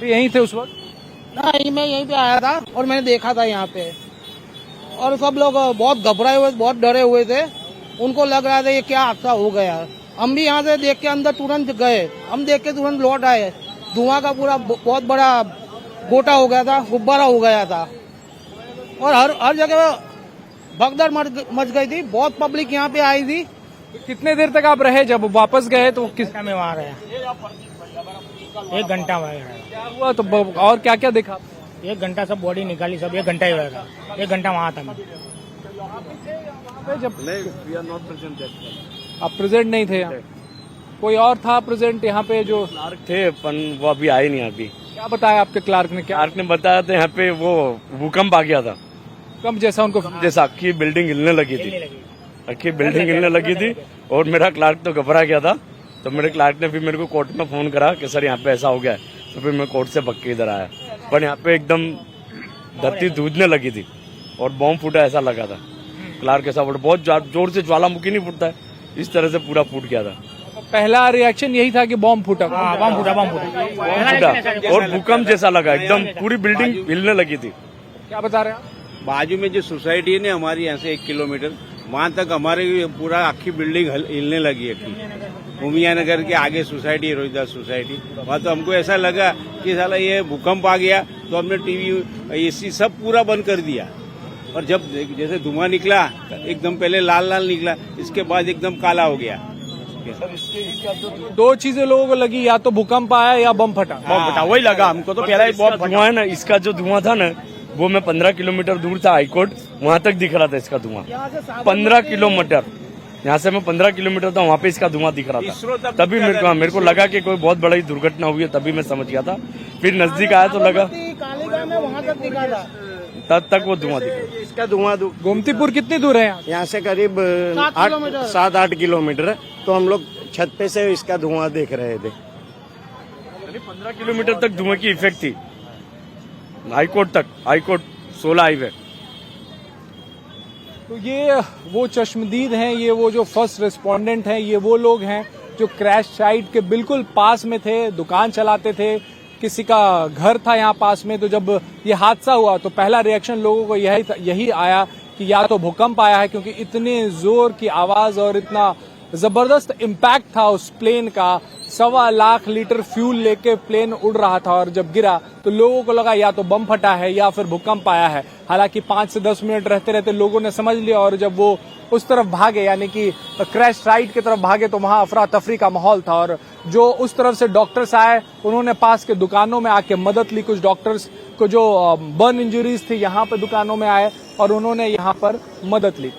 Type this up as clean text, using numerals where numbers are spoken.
तो यहीं थे उस वक्त? नहीं, मैं यहीं पे आया था और मैंने देखा था यहाँ पे, और सब लोग बहुत घबराए हुए, बहुत डरे हुए थे। उनको लग रहा था ये क्या हादसा हो गया। हम भी यहाँ से देख के अंदर तुरंत गए, हम देख के तुरंत लौट आए। धुआं का पूरा बहुत बड़ा गोटा हो गया था, गुब्बारा हो गया था, और हर जगह भगदड़ मच गई थी। बहुत पब्लिक यहाँ पे आई थी। तो कितने देर तक आप रहे? जब वापस गए तो किस में वहाँ गया, 1 घंटा में क्या हुआ? तो और क्या क्या देखा? 1 घंटा सब बॉडी निकाली, सब 1 घंटा ही होगा। 1 घंटा वहाँ था मैं। जब आप प्रेजेंट नहीं थे यहाँ? कोई और था प्रेजेंट यहाँ पे जो क्लार्क थे, पर वो अभी आए नहीं। अभी क्या बताया आपके क्लार्क ने? क्लार्क ने बताया था यहाँ पे वो भूकंप आ गया था, कम जैसा उनको जैसा आखी बिल्डिंग हिलने लगी थी, आखी बिल्डिंग हिलने लगी थी। और मेरा क्लार्क तो घबरा गया था, तो मेरे क्लार्क ने फिर मेरे को कोर्ट में फोन करा कि सर यहाँ पे ऐसा हो गया है। तो फिर मैं कोर्ट से भग के इधर आया, पर यहाँ पे एकदम धरती दूधने लगी थी और बॉम्ब फूटा ऐसा लगा था। क्लार्क ऐसा फूटा, बहुत जोर से ज्वालामुखी नहीं फूटता है, इस तरह से पूरा फूट गया था। पहला रिएक्शन यही था कि बॉम्ब फूटा? बम फूटा और भूकंप जैसा लगा, एकदम पूरी बिल्डिंग हिलने लगी थी। क्या बता रहे हैं आप? बाजू में जो सोसाइटी है ना हमारी, यहाँ से 1 किलोमीटर, वहाँ तक हमारे पूरा आखी बिल्डिंग हिलने लगी है। उमिया नगर के आगे सोसाइटी है, रोहिदास सोसाइटी, वहाँ तो हमको ऐसा लगा कि साला ये भूकंप आ गया। तो हमने टीवी एसी सब पूरा बंद कर दिया, और जब जैसे धुआं निकला एकदम पहले लाल लाल निकला, इसके बाद एकदम काला हो गया। दो चीजें लोगों को लगी, या तो भूकंप आया या बम फटा। वही लगा हमको तो पहला ही बहुत धुआं है ना, इसका जो धुआं था ना, वो मैं 15 किलोमीटर दूर था हाईकोर्ट, वहाँ तक दिख रहा था इसका धुआं। 15 किलोमीटर यहाँ से मैं 15 किलोमीटर था, वहाँ पे इसका धुआं दिख रहा था। तभी मेरे को लगा कि कोई बहुत बड़ी दुर्घटना हुई है, तभी मैं समझ गया था। फिर नजदीक आया तो लगा, वहाँ तक दिखा था, तब तक वो धुआं दिखा। इसका धुआं गोमतीपुर कितनी दूर है यहाँ से? करीब 7-8 किलोमीटर है। तो हम लोग छत पे से इसका धुआं देख रहे थे। 15 किलोमीटर तक धुआं की इफेक्ट थी, हाईकोर्ट तक, हाईकोर्ट 16 हाईवे। तो ये वो चश्मदीद हैं, ये वो जो फर्स्ट रिस्पोंडेंट हैं, ये वो लोग हैं जो क्रैश साइट के बिल्कुल पास में थे, दुकान चलाते थे, किसी का घर था यहाँ पास में। तो जब ये हादसा हुआ तो पहला रिएक्शन लोगों को यही आया कि या तो भूकंप आया है, क्योंकि इतने जोर की आवाज और इतना जबरदस्त इम्पैक्ट था उस प्लेन का। 1.25 लाख लीटर फ्यूल लेके प्लेन उड़ रहा था, और जब गिरा तो लोगों को लगा या तो बम फटा है या फिर भूकंप आया है। हालांकि 5 से 10 मिनट रहते रहते लोगों ने समझ लिया, और जब वो उस तरफ भागे, यानी कि क्रैश साइट की तरफ भागे, तो वहां अफरा तफरी का माहौल था। और जो उस तरफ से डॉक्टर्स आए, उन्होंने पास के दुकानों में आके मदद ली। कुछ डॉक्टर्स को जो बर्न इंजरीज थी, यहाँ पे दुकानों में आए और उन्होंने यहाँ पर मदद ली।